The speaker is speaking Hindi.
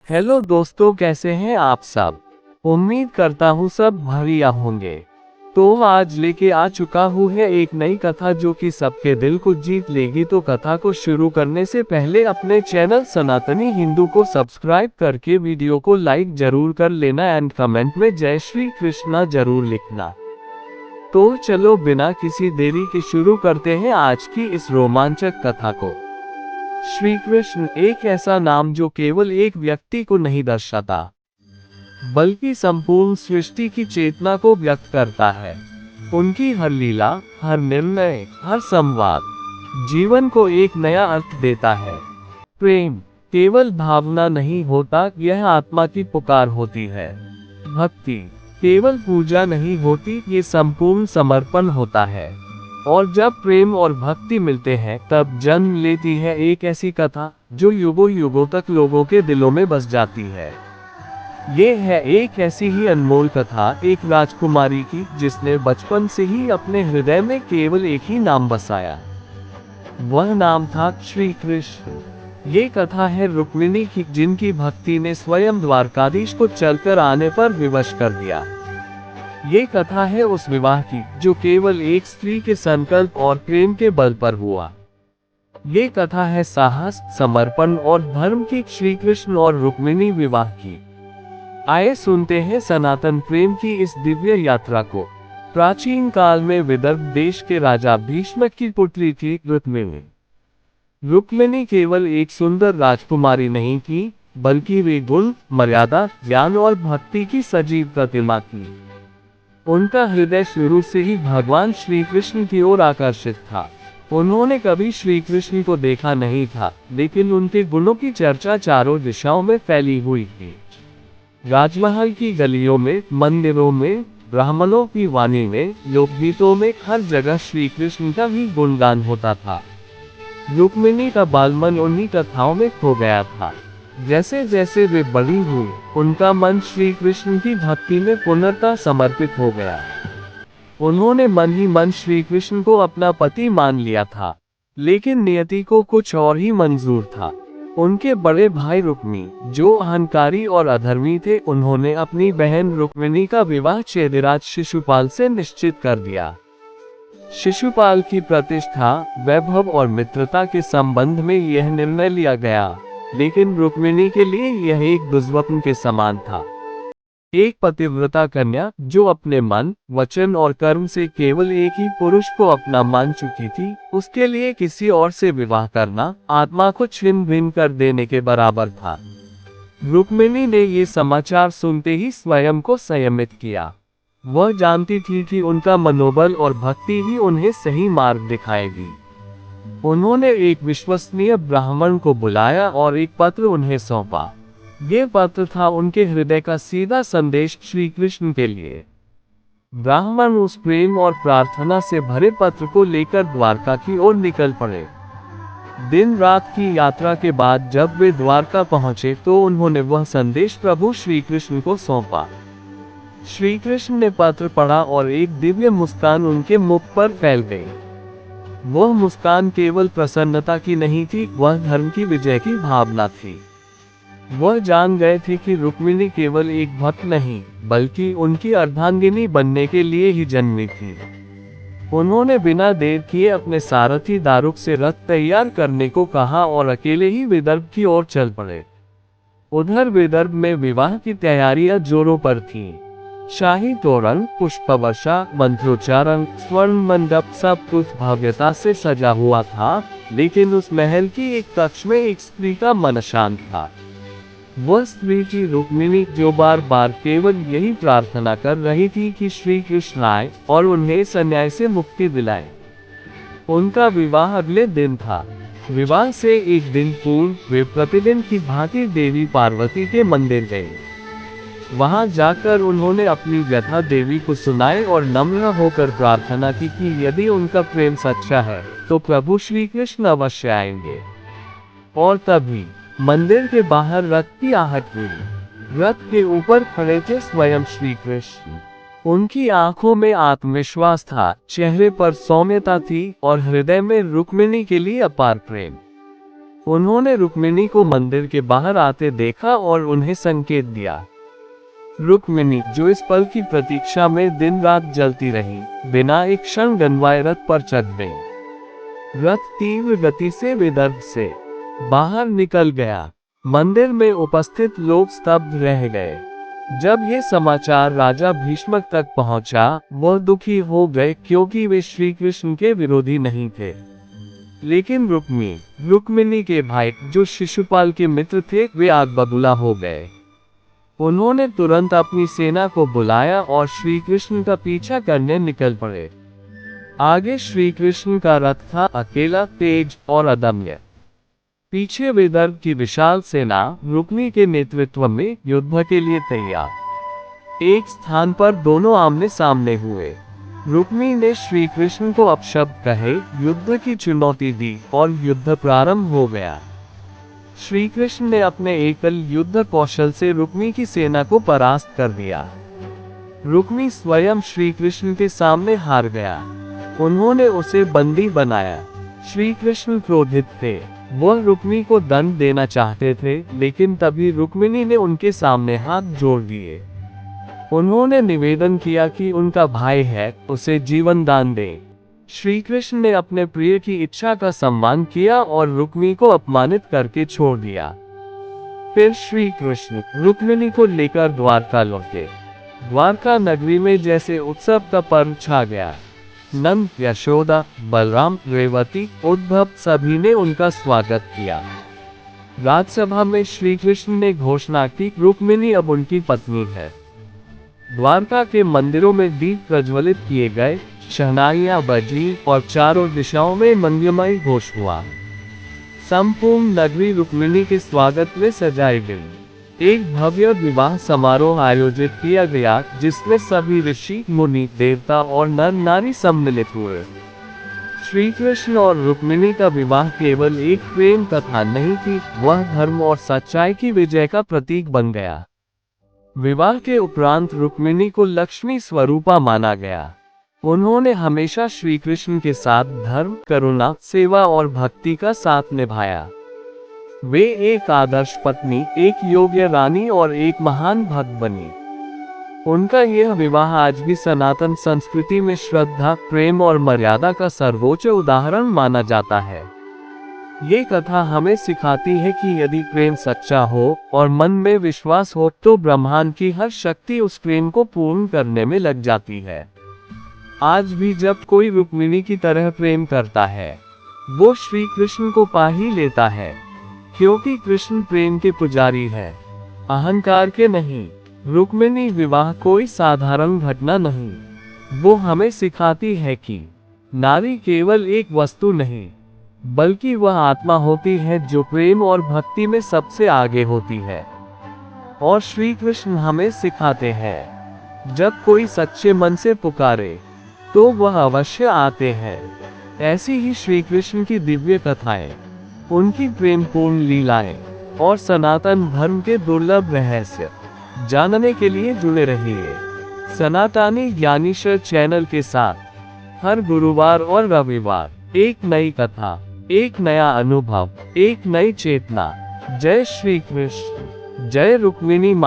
हेलो दोस्तों, कैसे हैं आप सब। उम्मीद करता हूँ सब बढ़िया होंगे। तो आज लेके आ चुका हूँ है एक नई कथा जो कि सबके दिल को जीत लेगी। तो कथा को शुरू करने से पहले अपने चैनल सनातनी हिंदू को सब्सक्राइब करके वीडियो को लाइक जरूर कर लेना एंड कमेंट में जय श्री कृष्णा जरूर लिखना। तो चलो बिना किसी देरी के शुरू करते हैं आज की इस रोमांचक कथा को। श्री कृष्ण एक ऐसा नाम जो केवल एक व्यक्ति को नहीं दर्शाता, बल्कि संपूर्ण सृष्टि की चेतना को व्यक्त करता है। उनकी हर लीला, हर निर्णय, हर संवाद जीवन को एक नया अर्थ देता है। प्रेम केवल भावना नहीं होता, यह आत्मा की पुकार होती है। भक्ति केवल पूजा नहीं होती, ये संपूर्ण समर्पण होता है। और जब प्रेम और भक्ति मिलते हैं तब जन्म लेती है एक ऐसी कथा जो युगों युगों तक लोगों के दिलों में बस जाती है। ये है एक ऐसी ही अनमोल कथा एक राजकुमारी की जिसने बचपन से ही अपने हृदय में केवल एक ही नाम बसाया। वह नाम था श्री कृष्ण। ये कथा है रुक्मिणी की, जिनकी भक्ति ने स्वयं द्वारकाधीश को चलकर आने पर विवश कर दिया। ये कथा है उस विवाह की जो केवल एक स्त्री के संकल्प और प्रेम के बल पर हुआ। ये कथा है साहस, समर्पण और धर्म की, श्री कृष्ण और रुक्मिणी विवाह की। आइए सुनते हैं सनातन प्रेम की इस दिव्य यात्रा को। प्राचीन काल में विदर्भ देश के राजा भीष्म की पुत्री थी रुक्मिणी। रुक्मिणी केवल एक सुंदर राजकुमारी नहीं थी, बल्कि वे गुण, मर्यादा, ज्ञान और भक्ति की सजीव प्रतिमा थी। उनका हृदय शुरू से ही भगवान श्री कृष्ण की ओर आकर्षित था। उन्होंने कभी श्री कृष्ण को देखा नहीं था, लेकिन उनके गुणों की चर्चा चारों दिशाओं में फैली हुई थी। राजमहल की गलियों में, मंदिरों में, ब्राह्मणों की वाणी में, लोकगीतों में, हर जगह श्री कृष्ण का ही गुणगान होता था। रुक्मिणी का बालमन उन्हीं कथाओं में खो गया था। जैसे जैसे वे बड़ी हुई, उनका मन श्री कृष्ण की भक्ति में पूर्णतः समर्पित हो गया। उन्होंने मन ही मन श्री कृष्ण को अपना पति मान लिया था, लेकिन नियति को कुछ और ही मंजूर था। उनके बड़े भाई रुक्मी, जो अहंकारी और अधर्मी थे, उन्होंने अपनी बहन रुक्मिणी का विवाह चेदिराज शिशुपाल से निश्चित कर दिया। शिशुपाल की प्रतिष्ठा, वैभव और मित्रता के संबंध में यह निर्णय लिया गया, लेकिन रुक्मिणी के लिए यह एक दुर्स्वप्न के समान था। एक पतिव्रता कन्या जो अपने मन, वचन और कर्म से केवल एक ही पुरुष को अपना मान चुकी थी, उसके लिए किसी और से विवाह करना आत्मा को छिन्न भिन्न कर देने के बराबर था। रुक्मिणी ने ये समाचार सुनते ही स्वयं को संयमित किया। वह जानती थी कि उनका मनोबल और भक्ति ही उन्हें सही मार्ग दिखाएगी। उन्होंने एक विश्वसनीय ब्राह्मण को बुलाया और एक पत्र उन्हें सौंपा। ये पत्र था उनके हृदय का सीधा संदेश श्री कृष्ण के लिए। ब्राह्मण उस प्रेम और प्रार्थना से भरे पत्र को लेकर द्वारका की ओर निकल पड़े। दिन रात की यात्रा के बाद जब वे द्वारका पहुंचे तो उन्होंने वह संदेश प्रभु श्री कृष्ण को सौंपा। श्री कृष्ण ने पत्र पढ़ा और एक दिव्य मुस्कान उनके मुख पर फैल गई। वह मुस्कान केवल प्रसन्नता की नहीं थी, वह धर्म की विजय की भावना थी। वह जान गए थे कि रुक्मिणी केवल एक भक्त नहीं, बल्कि उनकी अर्धांगिनी बनने के लिए ही जन्मी थी। उन्होंने बिना देर किए अपने सारथी दारुक से रथ तैयार करने को कहा और अकेले ही विदर्भ की ओर चल पड़े। उधर विदर्भ में विवाह की तैयारियां जोरों पर थीं। शाही तोरण, पुष्पवर्षा, मंत्रोच्चारण, स्वर्ण मंडप सब कुछ भव्यता से सजा हुआ था, लेकिन उस महल की एक कक्ष में एक स्त्री का मन अशांत था। वह स्त्री थी रुक्मिणी, जो बार बार केवल यही प्रार्थना कर रही थी कि श्री कृष्ण आए और उन्हें इस अन्याय से मुक्ति दिलाए। उनका विवाह अगले दिन था। विवाह से एक दिन पूर्व वे प्रतिदिन की भांति देवी पार्वती के मंदिर गए। वहां जाकर उन्होंने अपनी व्यथा देवी को सुनाई और नम्र होकर प्रार्थना की कि यदि उनका प्रेम सच्चा है तो प्रभु श्री कृष्ण अवश्य आएंगे। और तभी मंदिर के बाहर रथ की आहट हुई। रथ के ऊपर खड़े थे स्वयं श्री कृष्ण। उनकी आंखों में आत्मविश्वास था, चेहरे पर सौम्यता थी और हृदय में रुक्मिणी के लिए अपार प्रेम। उन्होंने रुक्मिणी को मंदिर के बाहर आते देखा और उन्हें संकेत दिया। रुक्मिणी, जो इस पल की प्रतीक्षा में दिन रात जलती रही, बिना एक क्षण गंवाए रथ पर चढ़ गई। रथ तीव्र गति से विदर्भ से बाहर निकल गया। मंदिर में उपस्थित लोग स्तब्ध रह गए। जब यह समाचार राजा भीष्मक तक पहुंचा, वह दुखी हो गए क्योंकि वे श्री कृष्ण के विरोधी नहीं थे। लेकिन रुक्मिणी के भाई, जो शिशुपाल के मित्र थे, वे आग बबूला हो गए। उन्होंने तुरंत अपनी सेना को बुलाया और श्री कृष्ण का पीछा करने निकल पड़े। आगे श्री कृष्ण का रथ था, अकेला, तेज और अदम्य। पीछे विदर्भ की विशाल सेना रुक्मिणी के नेतृत्व में युद्ध के लिए तैयार। एक स्थान पर दोनों आमने सामने हुए। रुक्मिणी ने श्री कृष्ण को अपशब्द कहे, युद्ध की चुनौती दी और युद्ध प्रारंभ हो गया। श्री कृष्ण ने अपने एकल युद्ध कौशल से रुक्मिणी की सेना को परास्त कर दिया। रुक्मिणी स्वयं श्री कृष्ण के सामने हार गया। उन्होंने उसे बंदी बनाया। श्री कृष्ण क्रोधित थे। वह रुक्मिणी को दंड देना चाहते थे, लेकिन तभी रुक्मिणी ने उनके सामने हाथ जोड़ दिए। उन्होंने निवेदन किया कि उनका भाई है, उसे जीवन दान दे। श्री कृष्ण ने अपने प्रिय की इच्छा का सम्मान किया और रुक्मिणी को अपमानित करके छोड़ दिया। फिर श्री कृष्ण रुक्मिणी को लेकर द्वारका लौटे। द्वारका नगरी में जैसे उत्सव का पर्व छा गया। नंद, यशोदा, बलराम, रेवती, उद्धव सभी ने उनका स्वागत किया। राजसभा में श्री कृष्ण ने घोषणा की, रुक्मिणी अब उनकी पत्नी है। द्वारका के मंदिरों में दीप प्रज्वलित किए गए, शहनाइयां बजी और चारों दिशाओं में मंगलमय घोष हुआ। संपूर्ण नगरी रुक्मिणी के स्वागत में सजाई गई। एक भव्य विवाह समारोह आयोजित किया गया, जिसमें सभी ऋषि, मुनि, देवता और नर नारी सम्मिलित हुए। श्री कृष्ण और रुक्मिणी का विवाह केवल एक प्रेम कथा नहीं थी, वह धर्म और सच्चाई की विजय का प्रतीक बन गया। विवाह के उपरांत रुक्मिणी को लक्ष्मी स्वरूपा माना गया। उन्होंने हमेशा श्री कृष्ण के साथ धर्म, करुणा, सेवा और भक्ति का साथ निभाया। वे एक आदर्श पत्नी, एक योग्य रानी और एक महान भक्त बनी। उनका यह विवाह आज भी सनातन संस्कृति में श्रद्धा, प्रेम और मर्यादा का सर्वोच्च उदाहरण माना जाता है। ये कथा हमें सिखाती है कि यदि प्रेम सच्चा हो और मन में विश्वास हो, तो ब्रह्मांड की हर शक्ति उस प्रेम को पूर्ण करने में लग जाती है। आज भी जब कोई रुक्मिणी की तरह प्रेम करता है, वो श्री कृष्ण को पा ही लेता है, क्योंकि कृष्ण प्रेम के पुजारी है, अहंकार के नहीं। रुक्मिणी विवाह कोई साधारण घटना नहीं, वो हमें सिखाती है कि नारी केवल एक वस्तु नहीं, बल्कि वह आत्मा होती है जो प्रेम और भक्ति में सबसे आगे होती है। और श्री कृष्ण हमें सिखाते हैं, जब कोई सच्चे मन से पुकारे तो वह अवश्य आते हैं। ऐसी ही श्री कृष्ण की दिव्य कथाएं, उनकी प्रेमपूर्ण लीलाएं और सनातन धर्म के दुर्लभ रहस्य जानने के लिए जुड़े रहिए सनातनी ज्ञानीश्वर चैनल के साथ। हर गुरुवार और रविवार एक नई कथा, एक नया अनुभव, एक नई चेतना। जय श्री कृष्ण, जय रुक्मिणी।